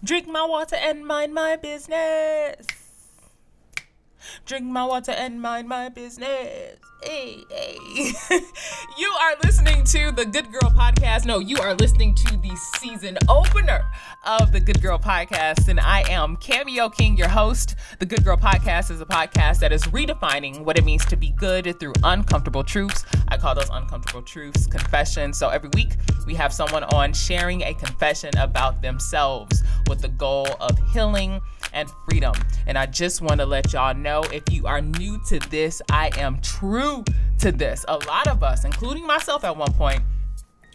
Drink my water and mind my business. Drink my water and mind my business. Hey, hey. You are listening to the Good Girl Podcast. No, you are listening to the season opener of the Good Girl Podcast. And I am Cameo King, your host. The Good Girl Podcast is a podcast that is redefining what it means to be good through uncomfortable truths. I call those uncomfortable truths confessions. So every week we have someone on sharing a confession about themselves with the goal of healing and freedom. And I just want to let y'all know, if you are new to this, I am true to this. A lot of us, including myself at one point,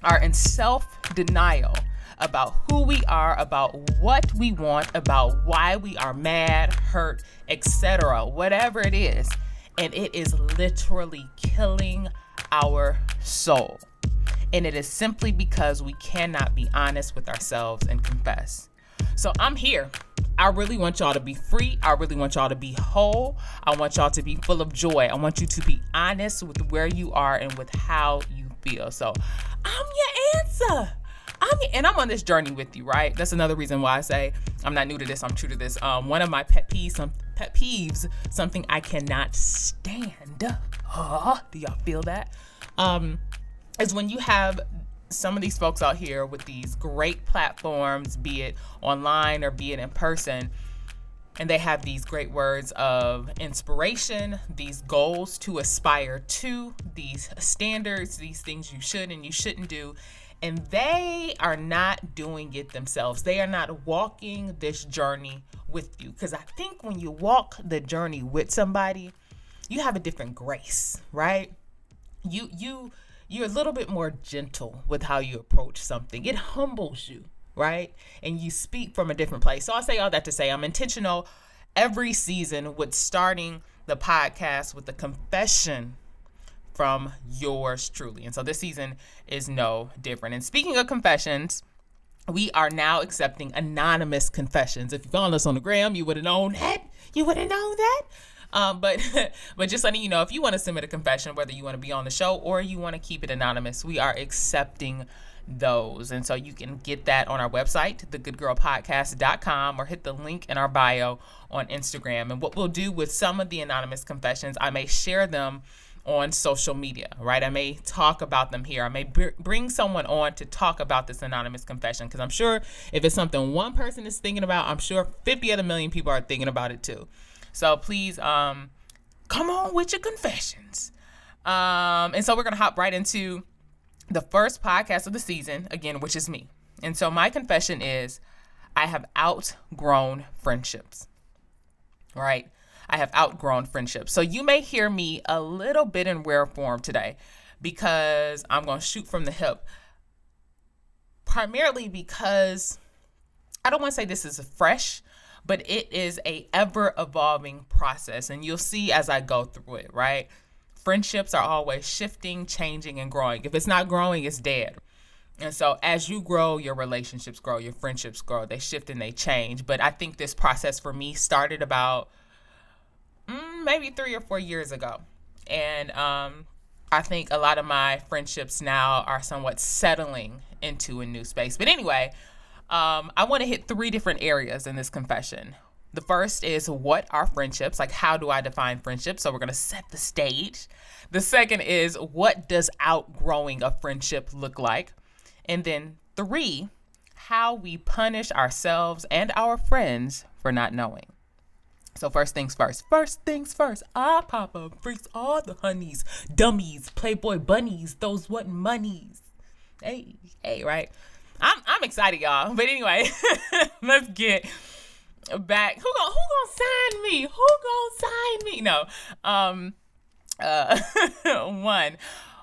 are in self-denial about who we are, about what we want, about why we are mad, hurt, etc., whatever it is. And it is literally killing our soul. And it is simply because we cannot be honest with ourselves and confess. So I'm here. I really want y'all to be free. I really want y'all to be whole. I want y'all to be full of joy. I want you to be honest with where you are and with how you feel. So I'm your answer. I'm on this journey with you, right? That's another reason why I say I'm not new to this. I'm true to this. One of my pet peeves, something I cannot stand. Do y'all feel that? Is when you have some of these folks out here with these great platforms, be it online or be it in person, and they have these great words of inspiration, these goals to aspire to, these standards, these things you should and you shouldn't do, and they are not doing it themselves. They are not walking this journey with you. Because I think when you walk the journey with somebody, you have a different grace, right? You're a little bit more gentle with how you approach something. It humbles you, right? And you speak from a different place. So I say all that to say I'm intentional every season with starting the podcast with a confession from yours truly. And so this season is no different. And speaking of confessions, we are now accepting anonymous confessions. If you found us on the gram, you would have known that. But just letting you know, if you want to submit a confession, whether you want to be on the show or you want to keep it anonymous, we are accepting those. And so you can get that on our website, thegoodgirlpodcast.com, or hit the link in our bio on Instagram. And what we'll do with some of the anonymous confessions, I may share them on social media, right? I may talk about them here. I may bring someone on to talk about this anonymous confession, because I'm sure if it's something one person is thinking about, I'm sure 50 other million people are thinking about it too. So please come on with your confessions. And so we're going to hop right into the first podcast of the season, again, which is me. And so my confession is I have outgrown friendships, right? I have outgrown friendships. So you may hear me a little bit in rare form today because I'm going to shoot from the hip, primarily because I don't want to say this is fresh, but it is a ever-evolving process. And you'll see as I go through it, right? Friendships are always shifting, changing, and growing. If it's not growing, it's dead. And so as you grow, your relationships grow, your friendships grow. They shift and they change. But I think this process for me started about maybe 3 or 4 years ago. And I think a lot of my friendships now are somewhat settling into a new space. But anyway, I want to hit 3 different areas in this confession. The first is, what are friendships? Like, how do I define friendships? So we're going to set the stage. The second is, what does outgrowing a friendship look like? And then 3, how we punish ourselves and our friends for not knowing. So first things first. I pop up, freaks all the honeys, dummies, Playboy bunnies, those what monies. Hey, right? I'm excited, y'all. But anyway, let's get back. Who gonna sign me? No. One,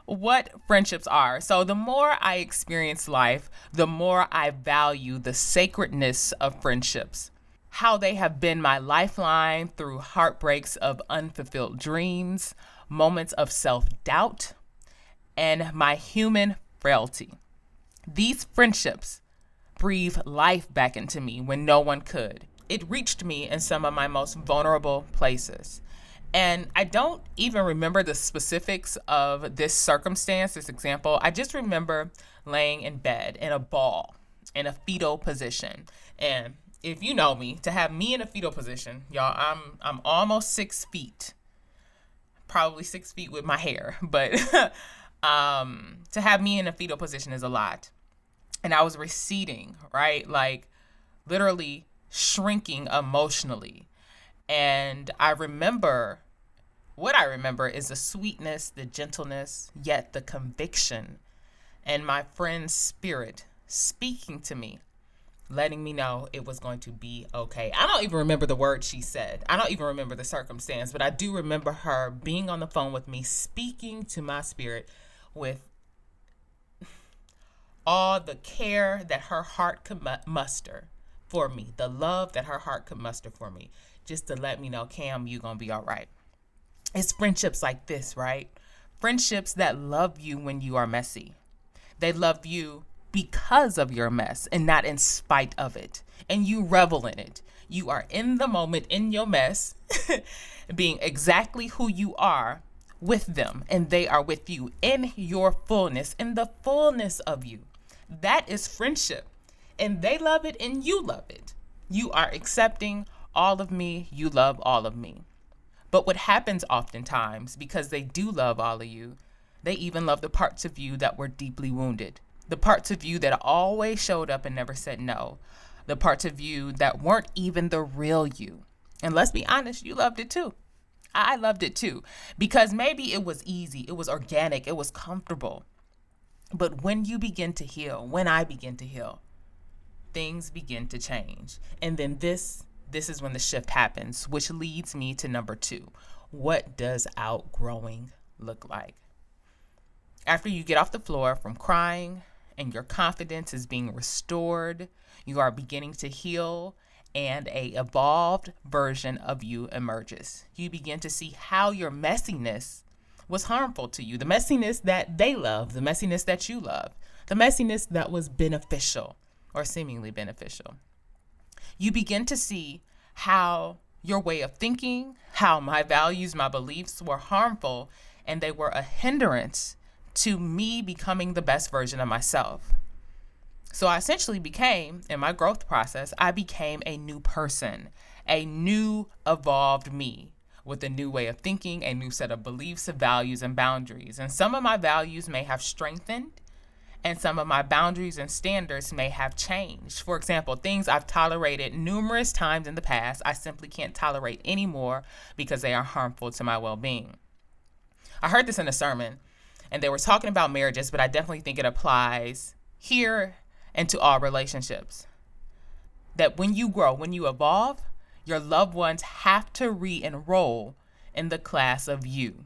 what friendships are. So the more I experience life, the more I value the sacredness of friendships. How they have been my lifeline through heartbreaks of unfulfilled dreams, moments of self-doubt, and my human frailty. These friendships breathe life back into me when no one could. It reached me in some of my most vulnerable places. And I don't even remember the specifics of this circumstance, this example. I just remember laying in bed in a ball in a fetal position. And if you know me, to have me in a fetal position, y'all, I'm almost 6 feet, probably 6 feet with my hair, but to have me in a fetal position is a lot. And I was receding, right? Like literally shrinking emotionally. And what I remember is the sweetness, the gentleness, yet the conviction, and my friend's spirit speaking to me, letting me know it was going to be okay. I don't even remember the words she said. I don't even remember the circumstance, but I do remember her being on the phone with me, speaking to my spirit with all the care that her heart could muster for me, the love that her heart could muster for me, just to let me know, Cam, you gonna be all right. It's friendships like this, right? Friendships that love you when you are messy. They love you because of your mess and not in spite of it. And you revel in it. You are in the moment, in your mess, being exactly who you are with them. And they are with you in your fullness, in the fullness of you. That is friendship. And they love it and you love it. You are accepting all of me. You love all of me. But what happens oftentimes, because they do love all of you, they even love the parts of you that were deeply wounded. The parts of you that always showed up and never said no. The parts of you that weren't even the real you. And let's be honest, you loved it too. I loved it too. Because maybe it was easy, it was organic, it was comfortable. But when you begin to heal, when I begin to heal, things begin to change. And then this is when the shift happens, which leads me to number 2. What does outgrowing look like? After you get off the floor from crying and your confidence is being restored, you are beginning to heal and a evolved version of you emerges. You begin to see how your messiness was harmful to you, the messiness that they love, the messiness that you love, the messiness that was beneficial or seemingly beneficial. You begin to see how your way of thinking, how my values, my beliefs were harmful, and they were a hindrance to me becoming the best version of myself. So I essentially became, in my growth process, I became a new person, a new evolved me with a new way of thinking, a new set of beliefs, values, and boundaries. And some of my values may have strengthened, and some of my boundaries and standards may have changed. For example, things I've tolerated numerous times in the past, I simply can't tolerate anymore because they are harmful to my well-being. I heard this in a sermon, and they were talking about marriages, but I definitely think it applies here and to all relationships. That when you grow, when you evolve, your loved ones have to re-enroll in the class of you.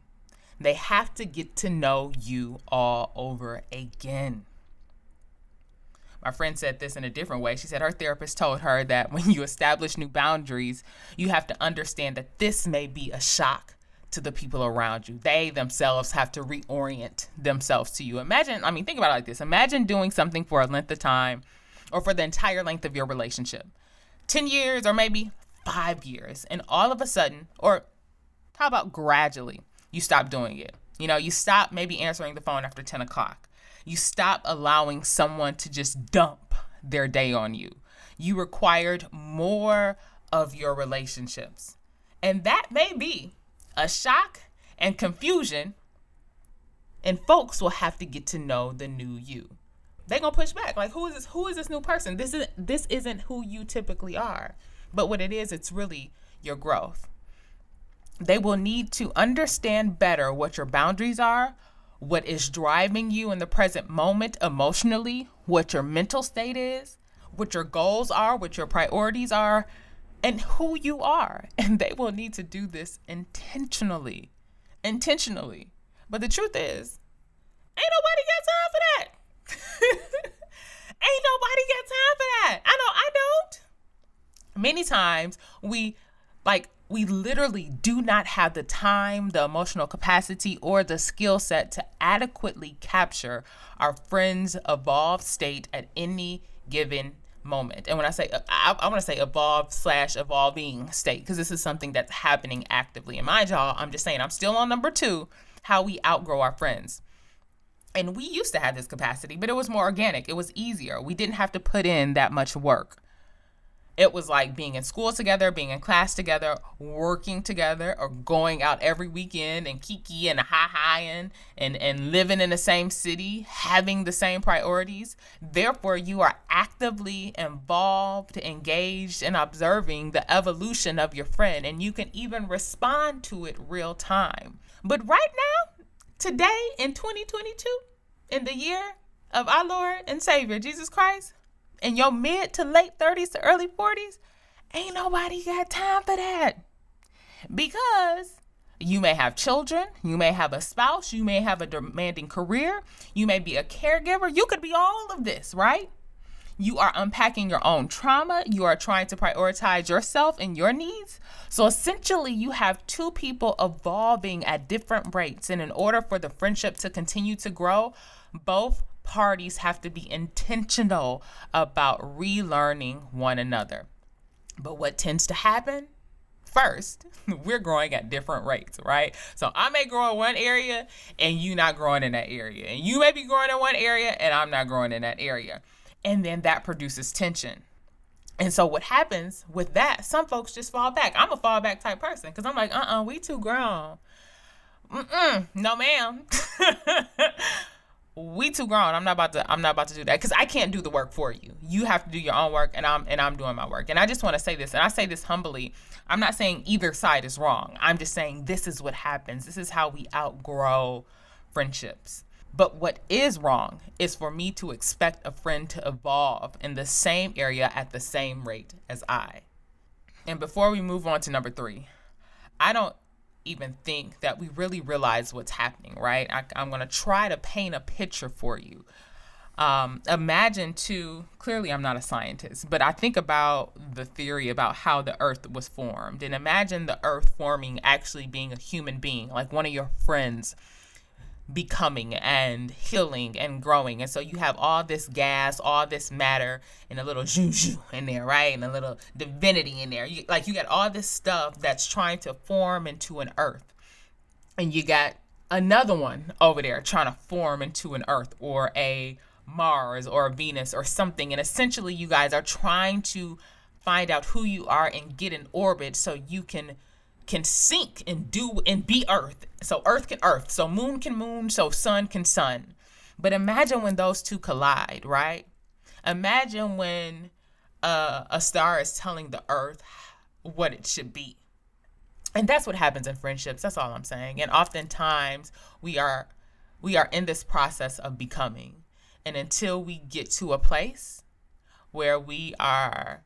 They have to get to know you all over again. My friend said this in a different way. She said her therapist told her that when you establish new boundaries, you have to understand that this may be a shock to the people around you. They themselves have to reorient themselves to you. Think about it like this. Imagine doing something for a length of time or for the entire length of your relationship. 10 years or maybe 5 years. And all of a sudden, or how about gradually, you stop doing it. You stop maybe answering the phone after 10 o'clock. You stop allowing someone to just dump their day on you. You required more of your relationships. And that may be a shock and confusion, and folks will have to get to know the new you. They're going to push back. Like, who is this new person? This isn't who you typically are. But what it is, it's really your growth. They will need to understand better what your boundaries are, what is driving you in the present moment emotionally, what your mental state is, what your goals are, what your priorities are, and who you are. And they will need to do this intentionally. But the truth is, ain't nobody got time for that. Ain't nobody got time for that. I know I don't. Many times we literally do not have the time, the emotional capacity, or the skill set to adequately capture our friend's evolved state at any given moment. And when I say, I want to say evolved/evolving state, because this is something that's happening actively. And mind y'all, I'm just saying, I'm still on number 2, how we outgrow our friends. And we used to have this capacity, but it was more organic. It was easier. We didn't have to put in that much work. It was like being in school together, being in class together, working together, or going out every weekend and kiki and and living in the same city, having the same priorities. Therefore, you are actively involved, engaged, and observing the evolution of your friend, and you can even respond to it real time. But right now, today in 2022, in the year of our Lord and Savior, Jesus Christ, in your mid to late 30s to early 40s, ain't nobody got time for that. Because you may have children, you may have a spouse, you may have a demanding career, you may be a caregiver, you could be all of this, right? You are unpacking your own trauma. You are trying to prioritize yourself and your needs. So essentially, you have two people evolving at different rates. And in order for the friendship to continue to grow, both parties have to be intentional about relearning one another. But what tends to happen? First, we're growing at different rates, right? So I may grow in one area and you not growing in that area. And you may be growing in one area and I'm not growing in that area. And then that produces tension. And so what happens with that, some folks just fall back. I'm a fallback type person because I'm like, we too grown. No, ma'am. We too grown. I'm not about to do that because I can't do the work for you. You have to do your own work, and I'm doing my work. And I just want to say this, and I say this humbly. I'm not saying either side is wrong. I'm just saying this is what happens. This is how we outgrow friendships. But what is wrong is for me to expect a friend to evolve in the same area at the same rate as I. And before we move on to number 3, I don't even think that we really realize what's happening, right? I'm going to try to paint a picture for you. Imagine too, clearly I'm not a scientist, but I think about the theory about how the earth was formed. And imagine the earth forming actually being a human being, like one of your friends becoming and healing and growing. And so you have all this gas, all this matter, and a little juju in there, right? And a little divinity in there. You got all this stuff that's trying to form into an earth. And you got another one over there trying to form into an earth or a Mars or a Venus or something. And essentially you guys are trying to find out who you are and get in orbit so you can sync and do and be earth. So earth can earth, so moon can moon, so sun can sun. But imagine when those two collide, right? Imagine when a star is telling the earth what it should be. And that's what happens in friendships. That's all I'm saying. And oftentimes we are in this process of becoming. And until we get to a place where we are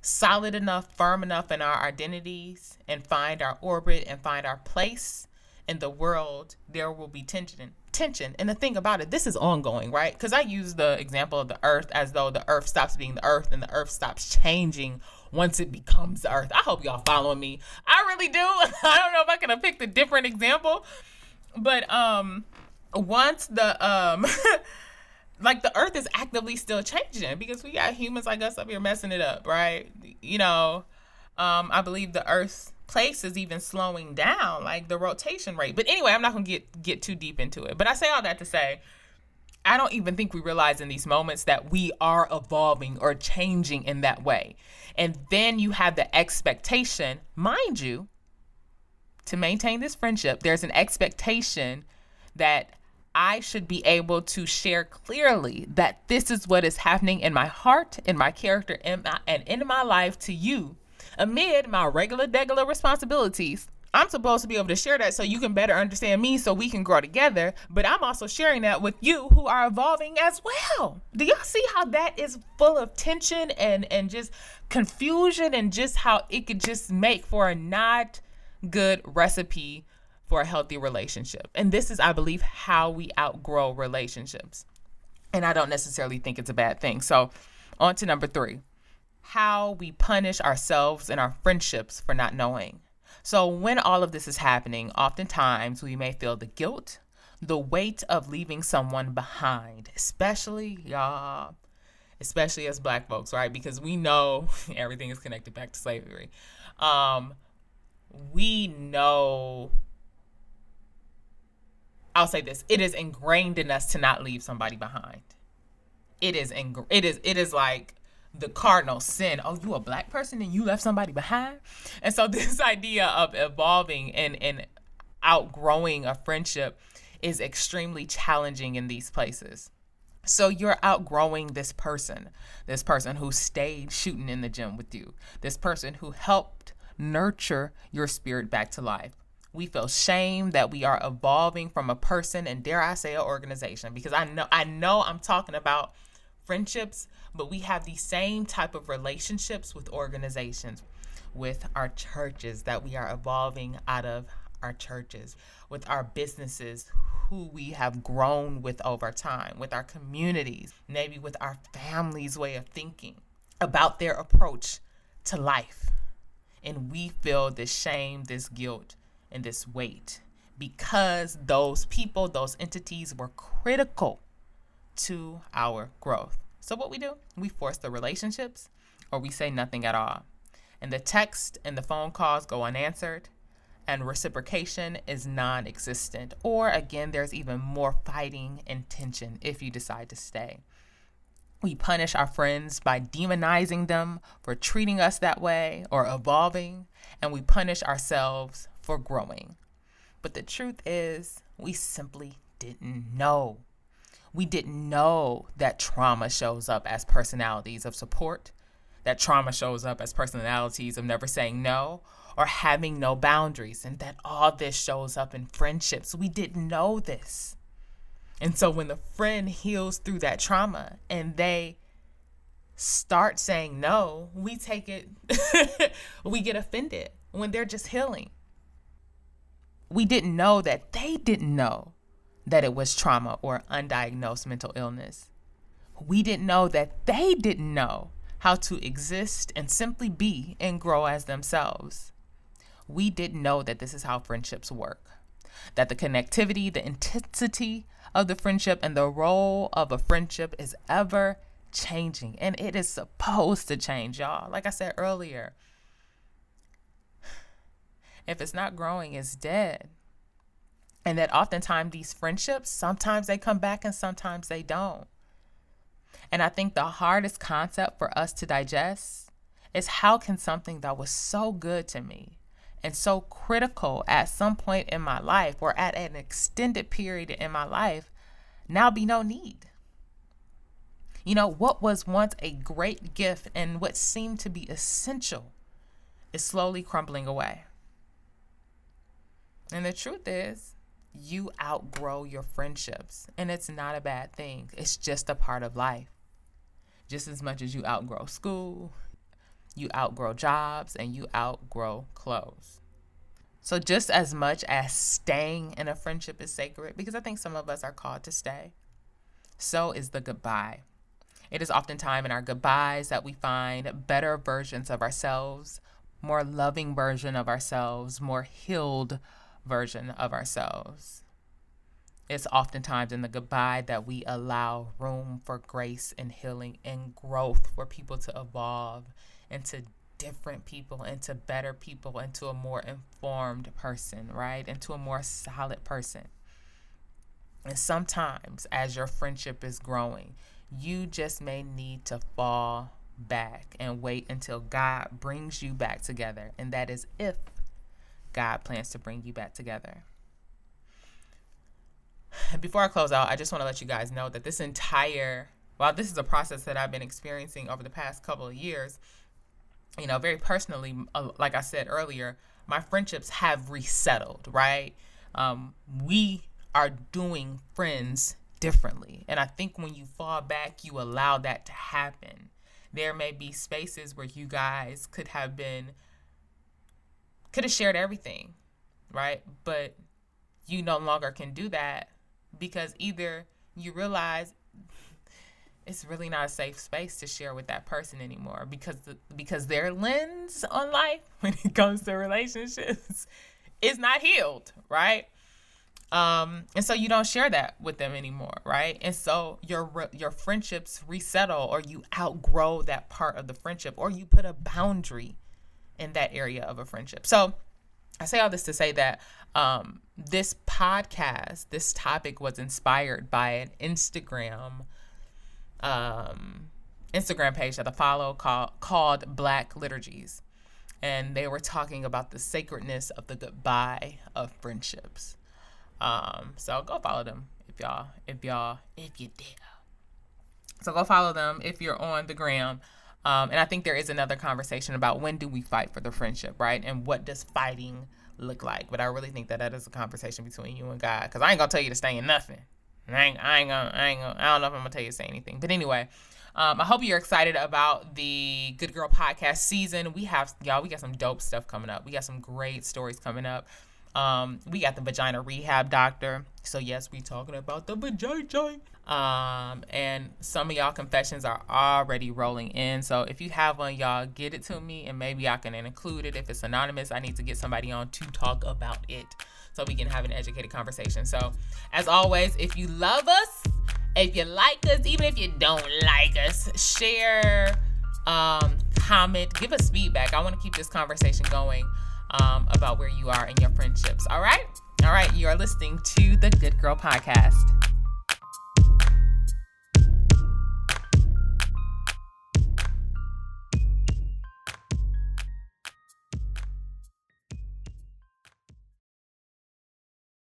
solid enough, firm enough in our identities and find our orbit and find our place in the world, there will be tension. And the thing about it, this is ongoing, right? Because I use the example of the earth as though the earth stops being the earth and the earth stops changing once it becomes the earth. I hope y'all following me. I really do. I don't know if I could have picked a different example, but once the like the earth is actively still changing because we got humans like us up here messing it up, right? I believe the earth's place is even slowing down, like the rotation rate. But anyway, I'm not going to get too deep into it. But I say all that to say, I don't even think we realize in these moments that we are evolving or changing in that way. And then you have the expectation, mind you, to maintain this friendship, there's an expectation that I should be able to share clearly that this is what is happening in my heart, in my character, and in my life to you. Amid my regular responsibilities, I'm supposed to be able to share that so you can better understand me so we can grow together. But I'm also sharing that with you who are evolving as well. Do y'all see how that is full of tension and just confusion and just how it could just make for a not good recipe for a healthy relationship? And this is, I believe, how we outgrow relationships. And I don't necessarily think it's a bad thing. So on to number 3. How we punish ourselves and our friendships for not knowing. So when all of this is happening, oftentimes we may feel the guilt, the weight of leaving someone behind, especially as Black folks, right? Because we know everything is connected back to slavery. We know, I'll say this, it is ingrained in us to not leave somebody behind. It is like the cardinal sin. Oh, you a black person and you left somebody behind? And so this idea of evolving and outgrowing a friendship is extremely challenging in these places. So you're outgrowing this person who stayed shooting in the gym with you, this person who helped nurture your spirit back to life. We feel shame that we are evolving from a person, and dare I say an organization, because I know I'm talking about friendships, but we have the same type of relationships with organizations, with our churches, that we are evolving out of our churches, with our businesses who we have grown with over time, with our communities, maybe with our family's way of thinking about their approach to life. And we feel this shame, this guilt, and this weight because those people, those entities were critical to our growth. So what we do, we force the relationships or we say nothing at all. And the text and the phone calls go unanswered, and reciprocation is non-existent. Or again, there's even more fighting and tension if you decide to stay. We punish our friends by demonizing them for treating us that way or evolving, and we punish ourselves for growing. But the truth is, we simply didn't know. We didn't know that trauma shows up as personalities of support, that trauma shows up as personalities of never saying no or having no boundaries, and that all this shows up in friendships. We didn't know this. And so when the friend heals through that trauma and they start saying no, we take it, we get offended when they're just healing. We didn't know that they didn't know that it was trauma or undiagnosed mental illness. We didn't know that they didn't know how to exist and simply be and grow as themselves. We didn't know that this is how friendships work, that the connectivity, the intensity of the friendship, and the role of a friendship is ever changing. And it is supposed to change, y'all. Like I said earlier, if it's not growing, it's dead. And that oftentimes these friendships, sometimes they come back and sometimes they don't. And I think the hardest concept for us to digest is how can something that was so good to me and so critical at some point in my life or at an extended period in my life now be no need? You know, what was once a great gift and what seemed to be essential is slowly crumbling away. And the truth is, you outgrow your friendships, and it's not a bad thing. It's just a part of life. Just as much as you outgrow school, you outgrow jobs, and you outgrow clothes. So just as much as staying in a friendship is sacred, because I think some of us are called to stay, so is the goodbye. It is oftentimes in our goodbyes that we find better versions of ourselves, more loving version of ourselves, more healed version of ourselves. It's oftentimes in the goodbye that we allow room for grace and healing and growth for people to evolve into different people, into better people, into a more informed person, right? Into a more solid person. And sometimes as your friendship is growing, you just may need to fall back and wait until God brings you back together. And that is if God plans to bring you back together. Before I close out, I just want to let you guys know that this is a process that I've been experiencing over the past couple of years, you know, very personally, like I said earlier, my friendships have resettled, right? We are doing friends differently. And I think when you fall back, you allow that to happen. There may be spaces where you guys could have shared everything, right? But you no longer can do that because either you realize it's really not a safe space to share with that person anymore because their lens on life when it comes to relationships is not healed, right? And so you don't share that with them anymore, right? And so your friendships resettle, or you outgrow that part of the friendship, or you put a boundary in that area of a friendship. So I say all this to say that this podcast, this topic was inspired by an Instagram Instagram page that I follow called Black Liturgies. And they were talking about the sacredness of the goodbye of friendships. So go follow them if you dare. So go follow them if you're on the gram. And I think there is another conversation about when do we fight for the friendship, right? And what does fighting look like? But I really think that is a conversation between you and God. Because I ain't gonna tell you to stay in nothing. I don't know if I'm gonna tell you to say anything. But anyway, I hope you're excited about the Good Girl Podcast season. We got some dope stuff coming up. We got some great stories coming up. We got the vagina rehab doctor. So yes, we talking about the vagina. And some of y'all confessions are already rolling in. So if you have one, y'all get it to me and maybe I can include it. If it's anonymous, I need to get somebody on to talk about it so we can have an educated conversation. So as always, if you love us, if you like us, even if you don't like us, share, comment, give us feedback. I want to keep this conversation going about where you are in your friendships. All right. You are listening to the Good Girl Podcast.